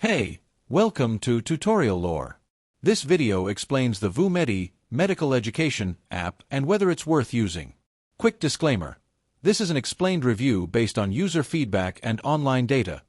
Hey, welcome to Tutorial Lore. This video explains the Vumedi medical education app and whether it's worth using. Quick disclaimer. This is an explained review based on user feedback and online data,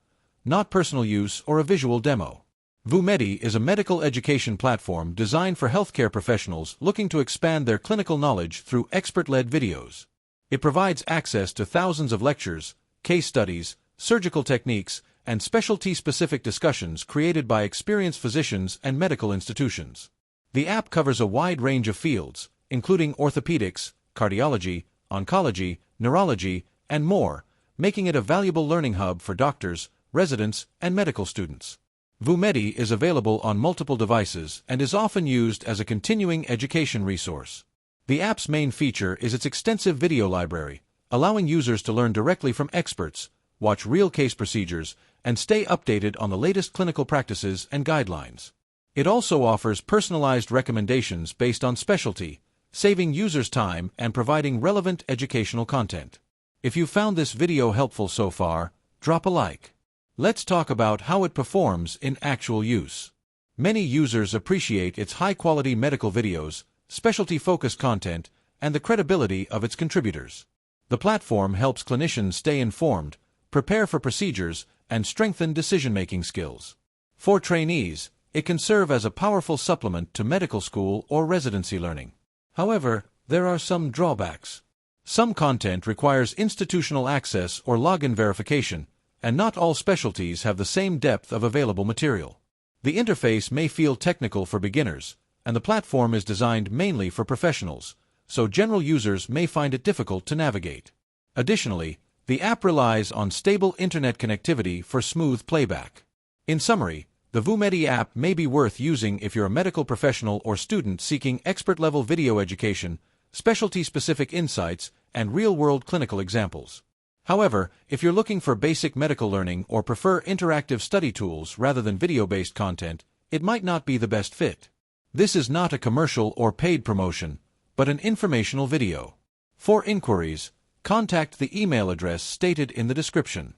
not personal use or a visual demo. Vumedi is a medical education platform designed for healthcare professionals looking to expand their clinical knowledge through expert-led videos. It provides access to thousands of lectures, case studies, surgical techniques, and specialty-specific discussions created by experienced physicians and medical institutions. The app covers a wide range of fields, including orthopedics, cardiology, oncology, neurology, and more, making it a valuable learning hub for doctors, residents, and medical students. Vumedi is available on multiple devices and is often used as a continuing education resource. The app's main feature is its extensive video library, allowing users to learn directly from experts, watch real case procedures, and stay updated on the latest clinical practices and guidelines. It also offers personalized recommendations based on specialty, saving users time and providing relevant educational content. If you found this video helpful so far, drop a like. Let's talk about how it performs in actual use. Many users appreciate its high-quality medical videos, specialty-focused content, and the credibility of its contributors. The platform helps clinicians stay informed, prepare for procedures, and strengthen decision-making skills. For trainees, it can serve as a powerful supplement to medical school or residency learning. However, there are some drawbacks. Some content requires institutional access or login verification, and not all specialties have the same depth of available material. The interface may feel technical for beginners, and the platform is designed mainly for professionals, so general users may find it difficult to navigate. Additionally, the app relies on stable internet connectivity for smooth playback. In summary, the Vumedi app may be worth using if you're a medical professional or student seeking expert-level video education, specialty-specific insights, and real-world clinical examples. However, if you're looking for basic medical learning or prefer interactive study tools rather than video-based content, it might not be the best fit. This is not a commercial or paid promotion, but an informational video. For inquiries, contact the email address stated in the description.